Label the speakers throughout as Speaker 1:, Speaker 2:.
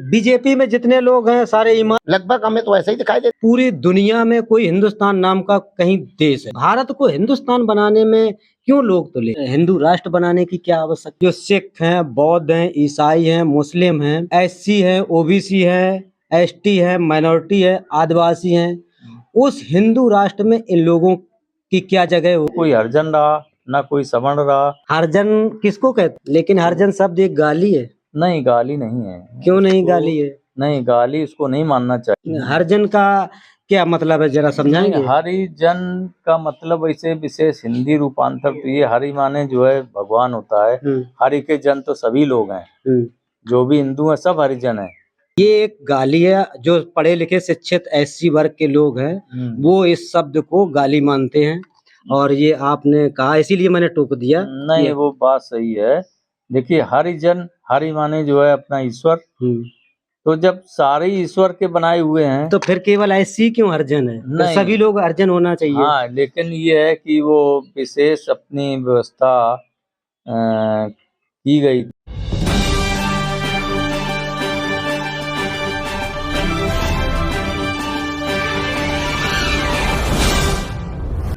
Speaker 1: BJP में जितने लोग हैं सारे ईमान,
Speaker 2: लगभग हमें तो ऐसा ही दिखाई देता।
Speaker 1: पूरी दुनिया में कोई हिंदुस्तान नाम का कहीं देश है, भारत को हिंदुस्तान बनाने में क्यों लोग तुले? हिंदू राष्ट्र बनाने की क्या आवश्यकता? जो सिख हैं, बौद्ध हैं, ईसाई हैं, मुस्लिम हैं, एससी हैं, ओबीसी हैं, एसटी है, माइनॉरिटी है, आदिवासी हैं, उस हिंदू राष्ट्र में इन लोगों की क्या जगह हो?
Speaker 3: कोई हरिजन रहा ना कोई सवर्ण रहा।
Speaker 1: हरिजन किसको कहते? लेकिन हरिजन शब्द एक गाली है।
Speaker 3: नहीं, गाली नहीं है।
Speaker 1: क्यों नहीं गाली है?
Speaker 3: नहीं, गाली उसको नहीं मानना चाहिए।
Speaker 1: हरिजन का क्या मतलब है, जरा समझाएंगे?
Speaker 3: हरिजन का मतलब ऐसे विशेष हिंदी रूपांतर तो ये हरि माने जो है भगवान होता है। हरि के जन तो सभी लोग हैं, जो भी हिंदू हैं सब हरिजन हैं।
Speaker 1: ये एक गाली है। जो पढ़े लिखे शिक्षित एससी वर्ग के लोग हैं वो इस शब्द को गाली मानते हैं, और ये आपने कहा इसीलिए मैंने टोक दिया।
Speaker 3: नहीं, वो बात सही है। देखिए, हरिजन, हरि माने जो है अपना ईश्वर, तो जब सारे ईश्वर के बनाए हुए हैं
Speaker 1: तो फिर केवल एससी क्यों हरिजन है? तो सभी लोग हरिजन होना चाहिए।
Speaker 3: हाँ, लेकिन ये है कि वो विशेष अपनी व्यवस्था की गई।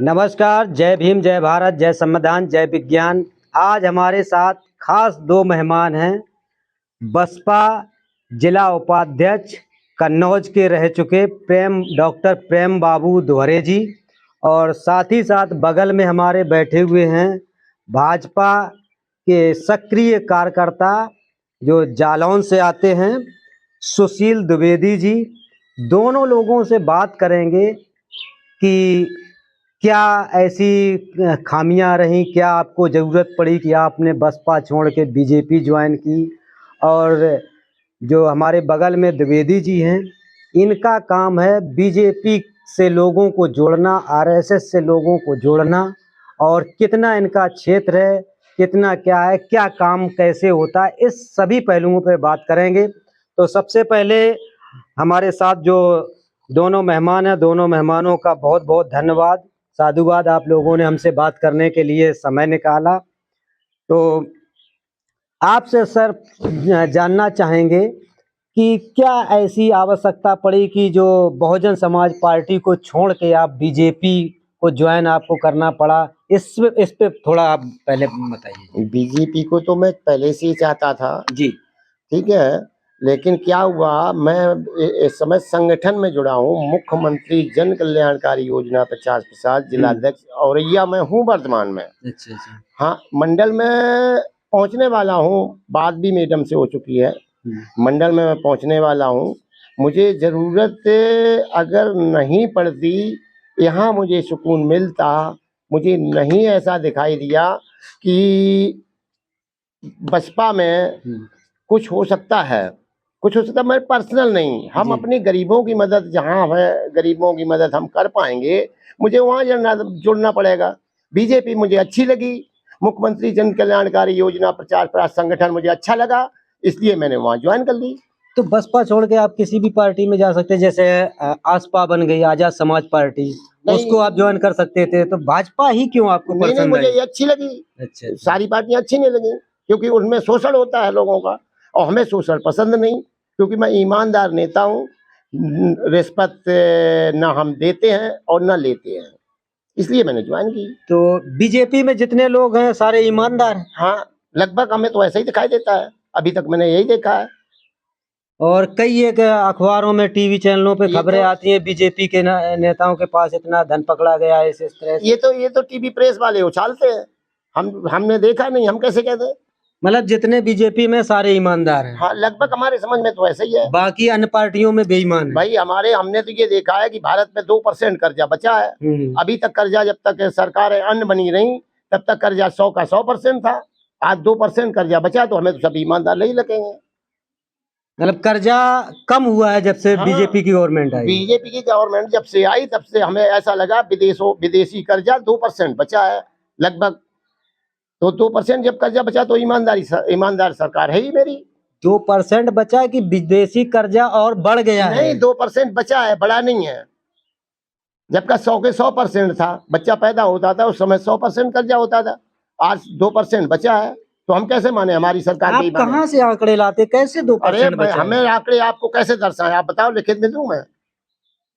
Speaker 1: नमस्कार, जय भीम, जय भारत, जय संविधान, जय विज्ञान। आज हमारे साथ खास दो मेहमान हैं। बसपा जिला उपाध्यक्ष कन्नौज के रह चुके डॉक्टर प्रेम बाबू दोहरे जी, और साथ ही साथ बगल में हमारे बैठे हुए हैं भाजपा के सक्रिय कार्यकर्ता जो जालौन से आते हैं, सुशील द्विवेदी जी। दोनों लोगों से बात करेंगे कि क्या ऐसी खामियां रहीं, क्या आपको ज़रूरत पड़ी कि आपने बसपा छोड़ के बीजेपी ज्वाइन की। और जो हमारे बगल में द्विवेदी जी हैं, इनका काम है बीजेपी से लोगों को जोड़ना, आरएसएस से लोगों को जोड़ना, और कितना इनका क्षेत्र है, कितना क्या है, क्या काम कैसे होता है, इस सभी पहलुओं पर बात करेंगे। तो सबसे पहले हमारे साथ जो दोनों मेहमान हैं, दोनों मेहमानों का बहुत बहुत धन्यवाद, साधुवाद, आप लोगों ने हमसे बात करने के लिए समय निकाला। तो आपसे सर जानना चाहेंगे कि क्या ऐसी आवश्यकता पड़ी कि जो बहुजन समाज पार्टी को छोड़ के आप बीजेपी को ज्वाइन आपको करना पड़ा? इस पे थोड़ा आप पहले बताइए।
Speaker 2: बीजेपी को तो मैं पहले से ही चाहता था
Speaker 1: जी,
Speaker 2: ठीक है, लेकिन क्या हुआ, मैं इस समय संगठन में जुड़ा हूँ। मुख्यमंत्री जन कल्याणकारी योजना 50% जिलाध्यक्ष औरैया में हूँ वर्तमान में।
Speaker 1: अच्छा अच्छा।
Speaker 2: हाँ, मंडल में पहुँचने वाला हूँ, बात भी मैडम से हो चुकी है। मंडल में मैं पहुँचने वाला हूँ। मुझे ज़रूरत अगर नहीं पड़ती, यहाँ मुझे सुकून मिलता। मुझे नहीं ऐसा दिखाई दिया कि बसपा में कुछ हो सकता है, कुछ हो सकता है। मैं पर्सनल नहीं, हम अपने गरीबों की मदद, जहाँ है गरीबों की मदद हम कर पाएंगे, मुझे वहाँ जुड़ना पड़ेगा। बीजेपी मुझे अच्छी लगी, मुख्यमंत्री जन कल्याणकारी योजना प्रचार प्रसार संगठन मुझे अच्छा लगा, इसलिए मैंने वहाँ ज्वाइन कर ली।
Speaker 1: तो बसपा छोड़ के आप किसी भी पार्टी में जा सकते हैं, जैसे आसपा बन गई आजाद समाज पार्टी, उसको आप ज्वाइन कर सकते थे। तो भाजपा ही क्यों आपको पसंद आई?
Speaker 2: मुझे ये अच्छी लगी। अच्छा। सारी पार्टियां अच्छी नहीं लगी, क्योंकि उनमें शोषण होता है लोगों का, और हमें शोषण पसंद नहीं, क्योंकि मैं ईमानदार नेता हूँ। रिश्वत ना हम देते हैं और ना लेते हैं, इसलिए मैंने ज्वाइन की।
Speaker 1: तो बीजेपी में जितने लोग हैं सारे ईमानदार?
Speaker 2: हाँ, लगभग हमें तो ऐसा ही दिखाई देता है, अभी तक मैंने यही देखा है।
Speaker 1: और कई एक अखबारों में, टीवी चैनलों पे खबरें आती हैं बीजेपी के नेताओं के पास इतना धन पकड़ा गया है, इस तरह से।
Speaker 2: ये तो टीवी प्रेस वाले उछालते हैं, हमने देखा नहीं, हम कैसे कहते हैं?
Speaker 1: मतलब जितने बीजेपी में सारे ईमानदार हैं?
Speaker 2: हाँ, लगभग हमारे समझ में तो ऐसा ही है।
Speaker 1: बाकी अन्य पार्टियों में बेईमान है?
Speaker 2: भाई हमने तो ये देखा है कि भारत में 2% कर्जा बचा है। अभी तक कर्जा, जब तक सरकार अन्य बनी रही, तब तक कर्जा 100 का 100% था। आज 2% कर्जा बचा, तो हमें तो सब ईमानदार नहीं लगेंगे।
Speaker 1: मतलब कर्जा कम हुआ है जब से बीजेपी की गवर्नमेंट आई?
Speaker 2: बीजेपी की गवर्नमेंट जब से आई, तब से हमें ऐसा लगा विदेशी कर्जा 2% बचा है लगभग। तो 2% जब कर्जा बचा, तो ईमानदार सरकार है ही मेरी।
Speaker 1: 2% बचा कि विदेशी कर्जा और बढ़ गया है?
Speaker 2: नहीं, 2% बचा है, बड़ा नहीं है। जबकि 100 के 100% था, बच्चा पैदा होता था उस समय 100% कर्जा होता था। आज 2% बचा है, तो हम कैसे माने हमारी सरकार
Speaker 1: आप
Speaker 2: बेईमान है?
Speaker 1: कहाँ से आंकड़े लाते, कैसे 2%
Speaker 2: अरे
Speaker 1: बचा है?
Speaker 2: हमें आंकड़े आपको कैसे दर्शाएं, आप बताओ, लिखित में दूं मैं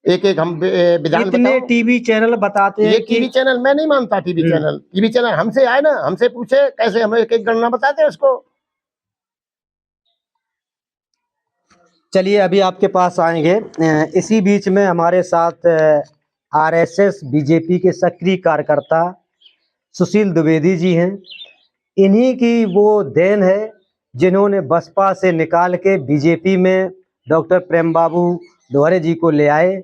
Speaker 2: एक एक हम विधान
Speaker 1: इतने
Speaker 2: बताओ।
Speaker 1: टीवी चैनल बताते
Speaker 2: ये
Speaker 1: हैं कि
Speaker 2: टीवी चैनल मैं नहीं मानता, टीवी
Speaker 1: हम्म।
Speaker 2: चैनल, टीवी चैनल हमसे आए ना, हमसे पूछे कैसे हम एक एक गणना बताते हैं उसको।
Speaker 1: चलिए अभी आपके पास आएंगे। इसी बीच में हमारे साथ आरएसएस बीजेपी के सक्रिय कार्यकर्ता सुशील द्विवेदी जी हैं। इन्हीं की वो देन है जिन्होंने बसपा से निकाल के बीजेपी में डॉक्टर प्रेम बाबू दोहरे जी को ले आए।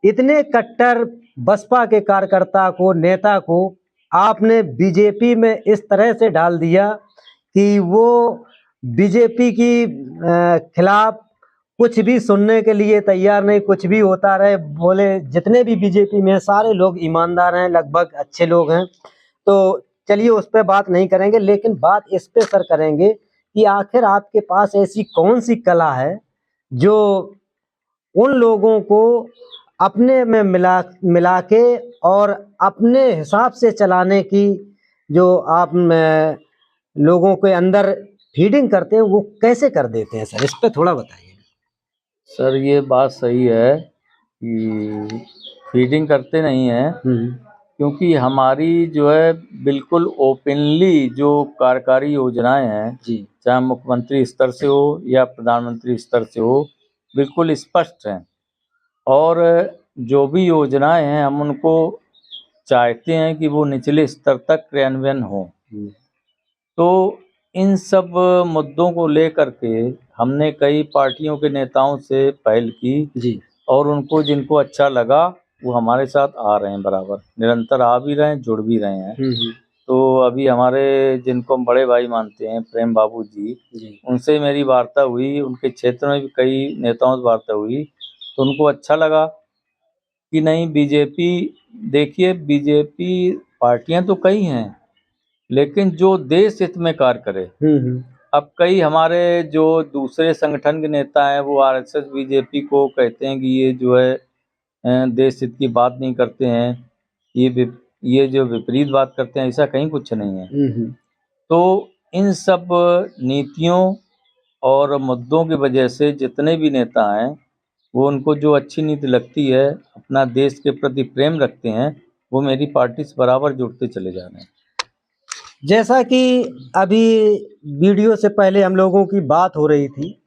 Speaker 1: इतने कट्टर बसपा के कार्यकर्ता को, नेता को आपने बीजेपी में इस तरह से डाल दिया कि वो बीजेपी की खिलाफ कुछ भी सुनने के लिए तैयार नहीं, कुछ भी होता रहे। बोले जितने भी बीजेपी में सारे लोग ईमानदार हैं, लगभग अच्छे लोग हैं। तो चलिए उस पर बात नहीं करेंगे, लेकिन बात इस पे सर करेंगे कि आखिर आपके पास ऐसी कौन सी कला है जो उन लोगों को अपने में मिला के और अपने हिसाब से चलाने की जो आप लोगों के अंदर फीडिंग करते हैं, वो कैसे कर देते हैं सर? इस पे थोड़ा बताइए।
Speaker 3: सर ये बात सही है कि फीडिंग करते नहीं है, क्योंकि हमारी जो है बिल्कुल ओपनली जो कार्यकारी योजनाएं हैं,
Speaker 1: जी
Speaker 3: चाहे मुख्यमंत्री स्तर से हो या प्रधानमंत्री स्तर से हो, बिल्कुल स्पष्ट हैं। और जो भी योजनाएं हैं हम उनको चाहते हैं कि वो निचले स्तर तक क्रियान्वयन हो। तो इन सब मुद्दों को लेकर के हमने कई पार्टियों के नेताओं से पहल की
Speaker 1: जी
Speaker 3: और उनको जिनको अच्छा लगा वो हमारे साथ आ रहे हैं, बराबर निरंतर आ भी रहे हैं, जुड़ भी रहे हैं। तो अभी हमारे जिनको हम बड़े भाई मानते हैं प्रेम बाबू जी, उनसे मेरी वार्ता हुई, उनके क्षेत्र में भी कई नेताओं से वार्ता हुई, तो उनको अच्छा लगा कि नहीं बीजेपी, देखिए बीजेपी पार्टियां तो कई हैं लेकिन जो देश हित में कार्य करे। अब कई हमारे जो दूसरे संगठन के नेता हैं वो आरएसएस बीजेपी को कहते हैं कि ये जो है देश हित की बात नहीं करते हैं, ये जो विपरीत बात करते हैं, ऐसा कहीं कुछ नहीं है। तो इन सब नीतियों और मुद्दों की वजह से जितने भी नेता हैं वो उनको जो अच्छी नीति लगती है, अपना देश के प्रति प्रेम रखते हैं, वो मेरी पार्टी से बराबर जुड़ते चले जा रहे हैं।
Speaker 1: जैसा कि अभी वीडियो से पहले हम लोगों की बात हो रही थी,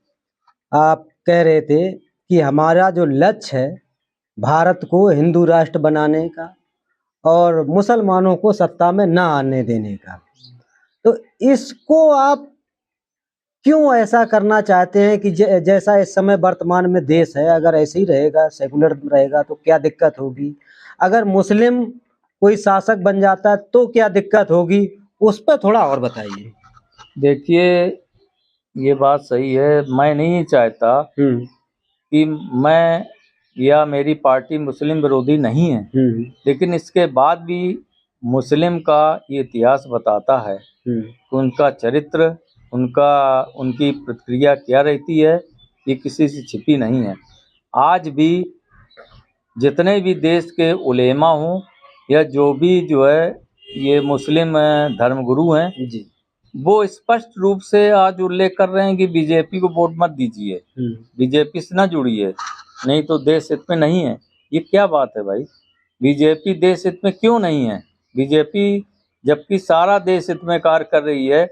Speaker 1: आप कह रहे थे कि हमारा जो लक्ष्य है भारत को हिंदू राष्ट्र बनाने का और मुसलमानों को सत्ता में ना आने देने का। तो इसको आप क्यों ऐसा करना चाहते हैं कि जैसा इस समय वर्तमान में देश है, अगर ऐसे ही रहेगा, सेकुलर रहेगा तो क्या दिक्कत होगी? अगर मुस्लिम कोई शासक बन जाता है तो क्या दिक्कत होगी? उस पर थोड़ा और बताइए।
Speaker 3: देखिए ये बात सही है, मैं नहीं चाहता कि मैं या मेरी पार्टी मुस्लिम विरोधी नहीं है, लेकिन इसके बाद भी मुस्लिम का ये इतिहास बताता है कि उनका चरित्र, उनकी प्रतिक्रिया क्या रहती है, ये किसी से छिपी नहीं है। आज भी जितने भी देश के उलेमा हों या जो भी जो है ये मुस्लिम धर्मगुरु हैं जी, वो स्पष्ट रूप से आज उल्लेख कर रहे हैं कि बीजेपी को वोट मत दीजिए, बीजेपी से ना जुड़िए, नहीं तो देश हित में नहीं है। ये क्या बात है भाई? बीजेपी देश हित में क्यों नहीं है? बीजेपी जबकि सारा देश हित में कार्य कर रही है,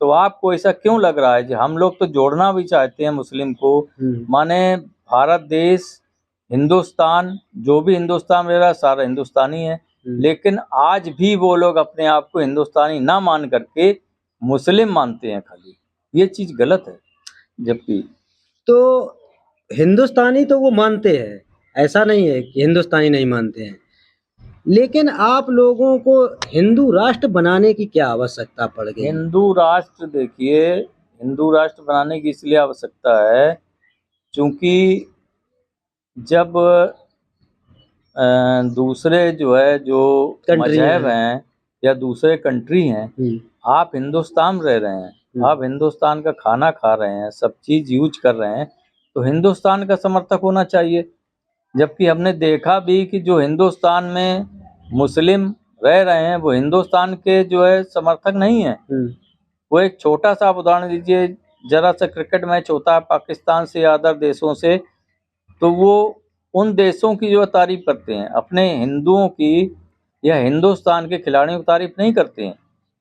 Speaker 3: तो आपको ऐसा क्यों लग रहा है? कि हम लोग तो जोड़ना भी चाहते हैं मुस्लिम को, माने भारत देश, हिंदुस्तान, जो भी हिंदुस्तान में रह रहा सारा हिंदुस्तानी है, लेकिन आज भी वो लोग अपने आप को हिंदुस्तानी ना मान करके मुस्लिम मानते हैं खाली। ये चीज गलत है। जबकि
Speaker 1: तो हिंदुस्तानी तो वो मानते हैं, ऐसा नहीं है कि हिंदुस्तानी नहीं मानते हैं, लेकिन आप लोगों को हिंदू राष्ट्र बनाने की क्या आवश्यकता पड़ गई?
Speaker 3: हिंदू राष्ट्र, देखिए हिंदू राष्ट्र बनाने की इसलिए आवश्यकता है क्योंकि जब दूसरे जो है जो मजहब हैं या दूसरे कंट्री हैं, आप हिंदुस्तान में रह रहे हैं, आप हिंदुस्तान का खाना खा रहे हैं, सब चीज यूज कर रहे हैं, तो हिंदुस्तान का समर्थक होना चाहिए। जबकि हमने देखा भी कि जो हिंदुस्तान में मुस्लिम रह रहे हैं वो हिंदुस्तान के जो है समर्थक नहीं है। वो एक छोटा सा आप उदाहरण दीजिए, जरा सा क्रिकेट मैच होता है पाकिस्तान से या अदर देशों से, तो वो उन देशों की जो तारीफ करते हैं, अपने हिंदुओं की या हिंदुस्तान के खिलाड़ियों की तारीफ नहीं करते हैं।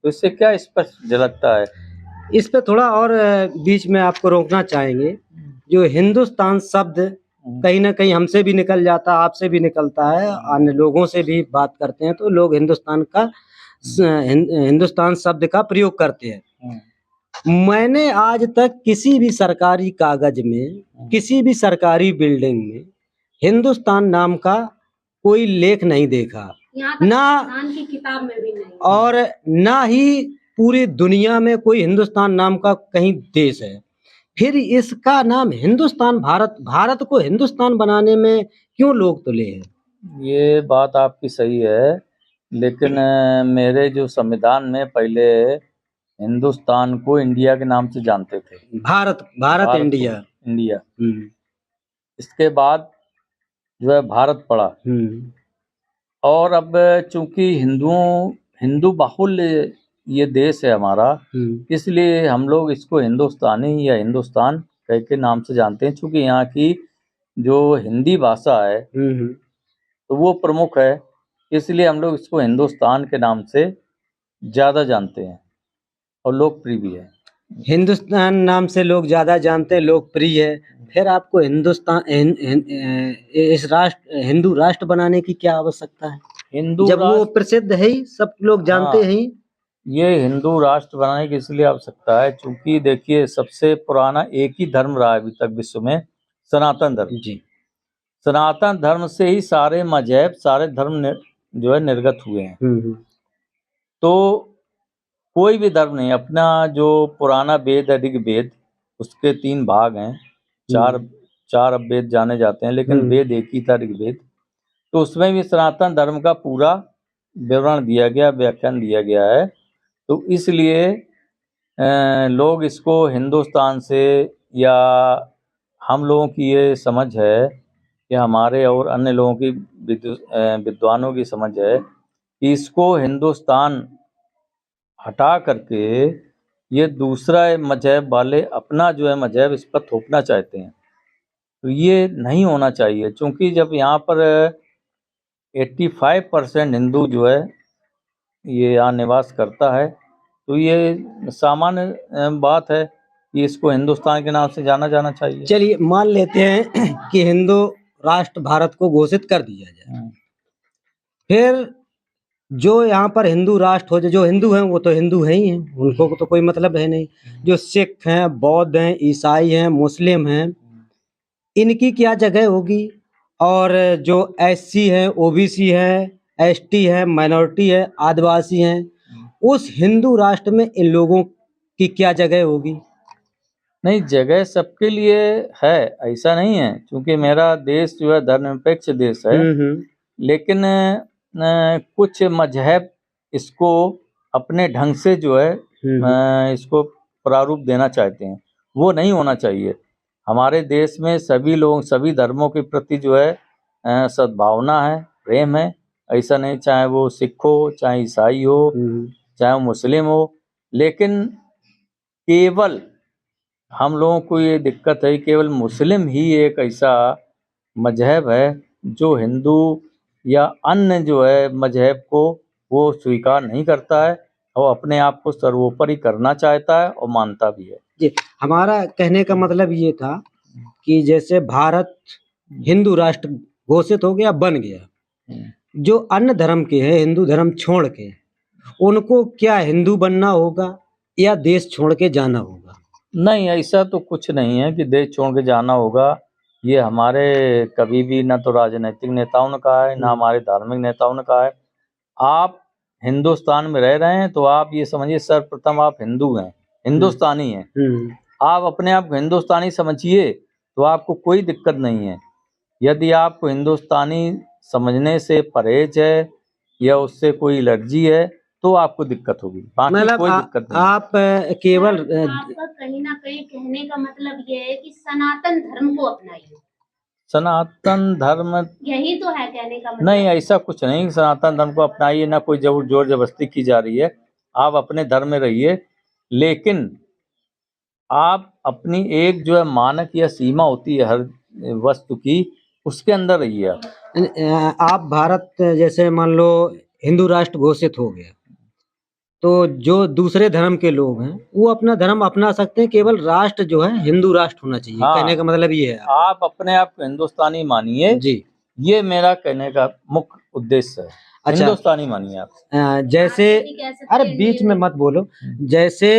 Speaker 3: तो इससे क्या स्पष्ट झलकता है।
Speaker 1: इस पे थोड़ा और बीच में आपको रोकना चाहेंगे। जो हिंदुस्तान शब्द कहीं ना कहीं हमसे भी निकल जाता है, आपसे भी निकलता है, अन्य लोगों से भी बात करते हैं तो लोग हिंदुस्तान शब्द का प्रयोग करते हैं। मैंने आज तक किसी भी सरकारी कागज में, किसी भी सरकारी बिल्डिंग में हिंदुस्तान नाम का कोई लेख नहीं देखा, ना
Speaker 4: की किताब में भी नहीं,
Speaker 1: और ना ही पूरी दुनिया में कोई हिंदुस्तान नाम का कहीं देश है। फिर इसका नाम हिंदुस्तान, भारत को हिंदुस्तान बनाने में क्यों लोग तुले हैं?
Speaker 3: ये बात आपकी सही है, लेकिन मेरे जो संविधान में पहले हिंदुस्तान को इंडिया के नाम से जानते थे।
Speaker 1: भारत इंडिया।
Speaker 3: इसके बाद जो है भारत पड़ा, और अब चूंकि हिंदू बाहुल्य ये देश है हमारा, इसलिए हम लोग इसको हिंदुस्तानी या हिंदुस्तान कह के नाम से जानते हैं। चूंकि यहाँ की जो हिंदी भाषा है तो वो प्रमुख है, इसलिए हम लोग इसको हिंदुस्तान के नाम से ज़्यादा जानते हैं और लोकप्रिय भी है।
Speaker 1: हिंदुस्तान नाम से लोग ज़्यादा जानते हैं, लोकप्रिय है। फिर आपको हिंदू राष्ट्र बनाने की क्या आवश्यकता है? जब वो प्रसिद्ध है ही, सब लोग जानते हैं।
Speaker 3: ये हिंदू राष्ट्र बनाने की इसलिए आवश्यकता है क्योंकि देखिए, सबसे पुराना एक ही धर्म रहा है अभी तक विश्व में, सनातन धर्म।
Speaker 1: जी।
Speaker 3: सनातन धर्म से ही सारे मजहब, सारे धर्म जो है निर्गत हुए हैं। तो कोई भी धर्म नहीं, अपना जो पुराना वेद है ऋग्वेद, उसके 3 भाग हैं, चार अब वेद जाने जाते हैं, लेकिन वेद एक ही था, ऋग्वेद। तो उसमें भी सनातन धर्म का पूरा विवरण दिया गया, व्याख्यान दिया गया है। तो इसलिए लोग इसको हिंदुस्तान से, या हम लोगों की ये समझ है, या हमारे और अन्य लोगों की विद्वानों की समझ है कि इसको हिंदुस्तान हटा करके ये दूसरा मजहब वाले अपना जो है मजहब इस पर थोपना चाहते हैं। तो ये नहीं होना चाहिए, क्योंकि जब यहाँ पर 85% हिंदू जो है ये यहाँ निवास करता है, तो ये सामान्य बात है कि इसको हिंदुस्तान के नाम से जाना जाना चाहिए।
Speaker 1: चलिए मान लेते हैं कि हिंदू राष्ट्र भारत को घोषित कर दिया जाए, फिर जो यहाँ पर हिंदू राष्ट्र हो जाए, जो हिंदू हैं वो तो हिंदू हैं ही हैं, उनको तो कोई मतलब है नहीं। जो सिख हैं, बौद्ध हैं, ईसाई हैं, मुस्लिम हैं, इनकी क्या जगह होगी? और जो एससी हैं, ओबीसी हैं, एसटी हैं, माइनॉरिटी है, आदिवासी हैं, उस हिंदू राष्ट्र में इन लोगों की क्या जगह होगी?
Speaker 3: नहीं, जगह सबके लिए है, ऐसा नहीं है, क्योंकि मेरा देश जो है धर्मनिरपेक्ष देश है। लेकिन कुछ मजहब इसको अपने ढंग से जो है इसको प्रारूप देना चाहते हैं, वो नहीं होना चाहिए। हमारे देश में सभी लोग, सभी धर्मों के प्रति जो है सद्भावना है, प्रेम है। ऐसा नहीं, चाहे वो सिख हो, चाहे ईसाई हो, चाहे वो मुस्लिम हो। लेकिन केवल हम लोगों को ये दिक्कत है, केवल मुस्लिम ही एक ऐसा मजहब है जो हिंदू या अन्य जो है मजहब को वो स्वीकार नहीं करता है, और अपने आप को सर्वोपरि करना चाहता है और मानता भी है।
Speaker 1: जी, हमारा कहने का मतलब ये था कि जैसे भारत हिंदू राष्ट्र घोषित हो गया, बन गया, जो अन्य धर्म के हैं, हिंदू धर्म छोड़ के, उनको क्या हिंदू बनना होगा या देश छोड़ के जाना होगा?
Speaker 3: नहीं, ऐसा तो कुछ नहीं है कि देश छोड़ के जाना होगा। ये हमारे कभी भी ना तो राजनीतिक नेताओं ने कहा है, ना हमारे धार्मिक नेताओं ने कहा है। आप हिंदुस्तान में रह रहे हैं तो आप ये समझिए सर्वप्रथम आप हिंदू हैं, हिंदुस्तानी हैं। आप अपने आप को हिंदुस्तानी समझिए तो आपको कोई दिक्कत नहीं है। यदि आपको हिंदुस्तानी समझने से परहेज है या उससे कोई एलर्जी है तो आपको दिक्कत होगी, बाकी कोई दिक्कत नहीं।
Speaker 1: आप केवल
Speaker 4: आपका कहीं ना कहीं कहने का मतलब ये है कि सनातन धर्म को अपनाइए।
Speaker 3: सनातन धर्म,
Speaker 4: यही तो है कहने का मतलब।
Speaker 3: नहीं, ऐसा कुछ नहीं, सनातन धर्म को अपनाइए, ना कोई जोर जबरदस्ती की जा रही है। आप अपने धर्म में रहिए, लेकिन आप अपनी एक जो है मानक या सीमा होती है हर वस्तु की, उसके अंदर रहिए आप।
Speaker 1: आप भारत जैसे मान लो हिंदू राष्ट्र घोषित हो गया, तो जो दूसरे धर्म के लोग हैं वो अपना धर्म अपना सकते हैं, केवल राष्ट्र जो है हिंदू राष्ट्र होना चाहिए।
Speaker 3: हाँ।
Speaker 1: कहने का मतलब ये है
Speaker 3: आप अपने आप को हिंदुस्तानी मानिए
Speaker 1: जी।
Speaker 3: ये मेरा कहने का मुख्य उद्देश्य है।
Speaker 1: अच्छा।
Speaker 3: हिंदुस्तानी मानिए आप।
Speaker 1: जैसे
Speaker 4: आप ये भी कह सकते
Speaker 1: अरे
Speaker 4: हैं
Speaker 1: बीच में मत बोलो।
Speaker 3: हम्म।
Speaker 1: जैसे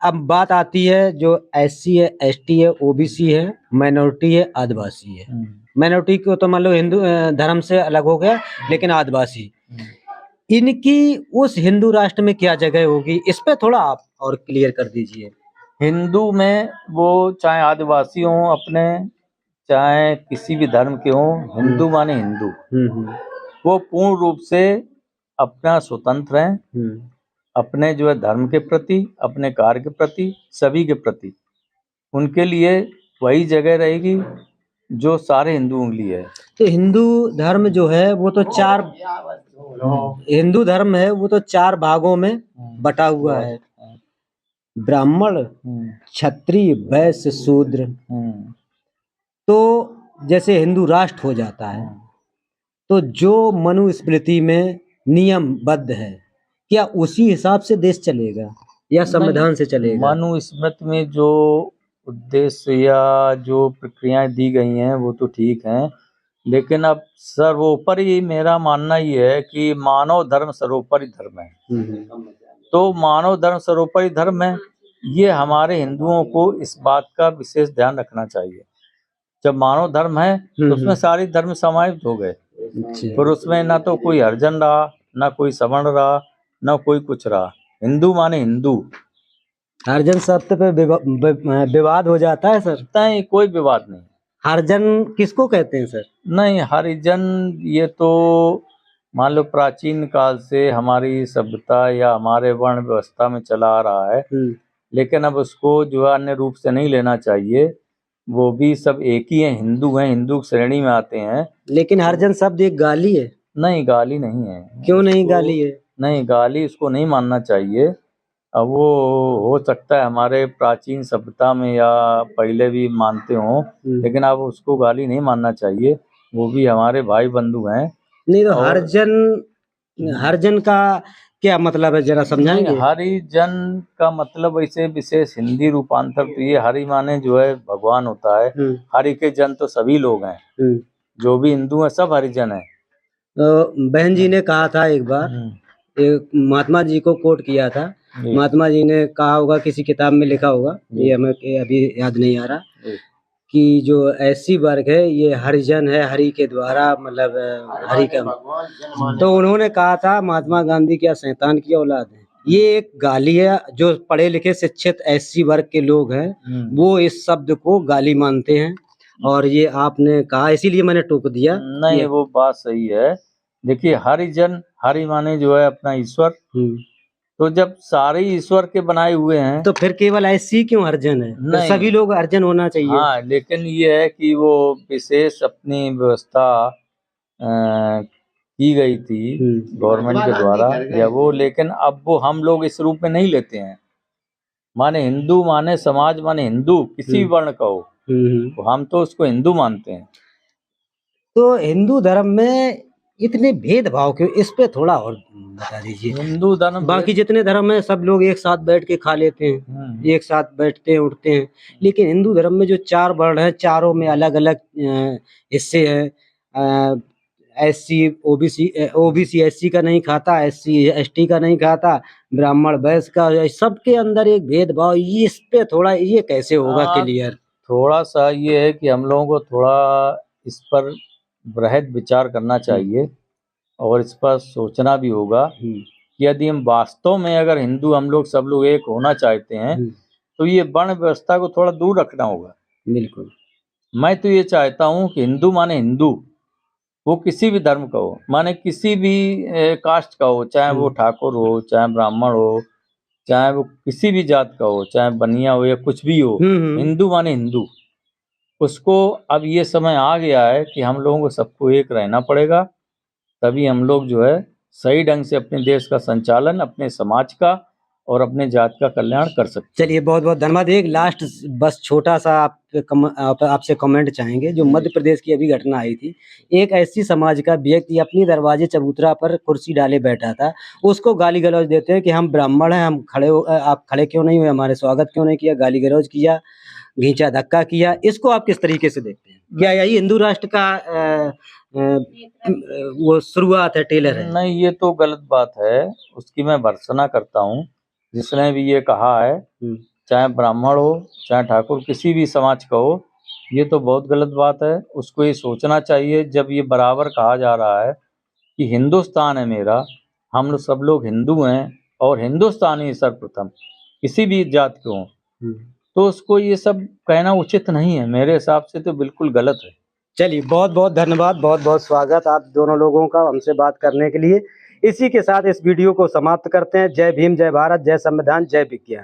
Speaker 1: अब बात आती है जो SC है, ST है, OBC है, माइनॉरिटी है, आदिवासी है। माइनॉरिटी को तो मान लो हिंदू धर्म से अलग हो गया, लेकिन आदिवासी इनकी उस हिंदू राष्ट्र में क्या जगह होगी, इस पे थोड़ा आप और क्लियर कर दीजिए।
Speaker 3: हिंदू में वो चाहे आदिवासी हों अपने, चाहे किसी भी धर्म के हों, हिंदू माने हिंदू। वो पूर्ण रूप से अपना स्वतंत्र हैं, अपने जो है धर्म के प्रति, अपने कार्य के प्रति, सभी के प्रति उनके लिए वही जगह रहेगी जो सारे हिंदुओं के लिए है।
Speaker 1: तो हिंदू धर्म जो है वो तो हिंदू धर्म है वो तो 4 भागों में बटा हुआ है, ब्राह्मण, क्षत्रिय, वैश्य, शूद्र। तो जैसे हिंदू राष्ट्र हो जाता है तो जो मनुस्मृति में नियमबद्ध है, क्या उसी हिसाब से देश चलेगा या संविधान से चलेगा?
Speaker 3: मनुस्मृति में जो उद्देश्य या जो प्रक्रियाएं दी गई हैं वो तो ठीक हैं, लेकिन अब सर्वोपरि मेरा मानना ये है कि मानव धर्म सर्वोपरि धर्म है। तो मानव धर्म सर्वोपरि धर्म है, ये हमारे हिंदुओं को इस बात का विशेष ध्यान रखना चाहिए। जब मानव धर्म है तो उसमें सारे धर्म समाहित हो गए, फिर उसमें ना तो कोई हरिजन रहा, ना कोई सवर्ण रहा, ना कोई कुछ रहा। हिंदू माने हिंदू।
Speaker 1: हरिजन शब्द पे विवाद हो जाता है सर?
Speaker 3: नहीं, कोई विवाद नहीं।
Speaker 1: हरिजन किसको कहते हैं सर?
Speaker 3: नहीं, हरिजन ये तो मान लो प्राचीन काल से हमारी सभ्यता या हमारे वर्ण व्यवस्था में चला आ रहा है, लेकिन अब उसको जो है अन्य रूप से नहीं लेना चाहिए। वो भी सब एक ही हैं, हिंदू हैं, हिंदू श्रेणी में आते हैं।
Speaker 1: लेकिन हरिजन शब्द एक गाली है।
Speaker 3: नहीं, गाली नहीं है।
Speaker 1: क्यों नहीं गाली है?
Speaker 3: नहीं, गाली इसको नहीं मानना चाहिए। अब वो हो सकता है हमारे प्राचीन सभ्यता में या पहले भी मानते हों, लेकिन अब उसको गाली नहीं मानना चाहिए। वो भी हमारे भाई बंधु हैं।
Speaker 1: नहीं तो हरिजन का क्या मतलब है, जरा समझाएंगे?
Speaker 3: हरिजन का मतलब ऐसे विशेष हिंदी रूपांतर तो ये हरि माने जो है भगवान होता है। हरि के जन तो सभी लोग हैं, जो भी हिंदू हैं सब हरिजन हैं।
Speaker 1: तो बहन जी ने कहा था एक बार, एक महात्मा जी को कोट किया था। महात्मा जी ने कहा होगा, किसी किताब में लिखा होगा, ये हमें अभी याद नहीं आ रहा, कि जो SC वर्ग है ये हरिजन है, हरि के द्वारा, मतलब हरि का। तो उन्होंने कहा था महात्मा गांधी क्या शैतान की औलाद है। ये एक गाली है। जो पढ़े लिखे शिक्षित SC वर्ग के लोग हैं वो इस शब्द को गाली मानते हैं, और ये आपने कहा इसीलिए मैंने टोक दिया।
Speaker 3: नहीं, वो बात सही है। देखिए, हरिजन, हरि माने जो है अपना ईश्वर। तो जब सारे ईश्वर के बनाए हुए हैं
Speaker 1: तो फिर केवल SC क्यों हरिजन है? तो सभी लोग हरिजन होना चाहिए।
Speaker 3: हाँ, लेकिन ये है कि वो विशेष अपनी व्यवस्था की गई थी गवर्नमेंट के द्वारा या वो, लेकिन अब वो हम लोग इस रूप में नहीं लेते हैं। माने हिंदू माने समाज माने हिंदू, किसी भी वर्ण का हो, तो हम तो उसको हिंदू मानते हैं।
Speaker 1: तो हिंदू धर्म में इतने भेदभाव क्यों, इस पे थोड़ा और बता दीजिए।
Speaker 3: हिंदू धर्म,
Speaker 1: बाकी जितने धर्म है सब लोग एक साथ बैठ के खा लेते हैं, एक साथ बैठते हैं उठते हैं, लेकिन हिंदू धर्म में जो 4 वर्ण है, चारों में अलग अलग हिस्से हैं। SC OBC SC का नहीं खाता, SC ST का नहीं खाता, ब्राह्मण वैश्य का, सबके अंदर एक भेदभाव। ये इस पे थोड़ा ये कैसे होगा क्लियर?
Speaker 3: थोड़ा सा ये है कि हम लोगों को थोड़ा इस पर बृहद विचार करना चाहिए और इस पर सोचना भी होगा कि यदि हम वास्तव में अगर हिंदू हम लोग सब लोग एक होना चाहते हैं तो ये वर्ण व्यवस्था को थोड़ा दूर रखना होगा।
Speaker 1: बिल्कुल।
Speaker 3: मैं तो ये चाहता हूँ कि हिंदू माने हिंदू, वो किसी भी धर्म का हो, माने किसी भी कास्ट का हो, चाहे वो ठाकुर हो, चाहे ब्राह्मण हो, चाहे वो किसी भी जात का हो, चाहे बनिया हो या कुछ भी हो, हिंदू माने हिंदू। उसको अब ये समय आ गया है कि हम लोगों को सबको एक रहना पड़ेगा, तभी हम लोग जो है सही ढंग से अपने देश का संचालन, अपने समाज का और अपने जाति का कल्याण कर सकते।
Speaker 1: चलिए बहुत बहुत धन्यवाद। एक लास्ट बस छोटा सा आपसे कमेंट चाहेंगे। जो मध्य प्रदेश की अभी घटना आई थी, एक ऐसी समाज का व्यक्ति अपनी दरवाजे चबूतरा पर कुर्सी डाले बैठा था, उसको गाली गलौज देते हैं कि हम ब्राह्मण हैं, हम आप खड़े क्यों नहीं हुए, हमारे स्वागत क्यों नहीं किया, गाली गलौज किया, घींचा धक्का किया। इसको आप किस तरीके से देखते हैं? क्या यही हिंदू राष्ट्र का वो शुरुआत है, टेलर है?
Speaker 3: नहीं, ये तो गलत बात है, उसकी मैं भर्त्सना करता हूँ। जिसने भी ये कहा है, चाहे ब्राह्मण हो चाहे ठाकुर, किसी भी समाज का हो, ये तो बहुत गलत बात है। उसको ये सोचना चाहिए, जब ये बराबर कहा जा रहा है कि हिंदुस्तान है मेरा, हम लोग सब लोग हिंदू हैं और हिंदुस्तानी सर्वप्रथम, किसी भी जात के हों, तो उसको ये सब कहना उचित नहीं है। मेरे हिसाब से तो बिल्कुल गलत है।
Speaker 1: चलिए बहुत बहुत धन्यवाद, बहुत बहुत स्वागत आप दोनों लोगों का हमसे बात करने के लिए। इसी के साथ इस वीडियो को समाप्त करते हैं। जय भीम, जय भारत, जय संविधान, जय विज्ञान।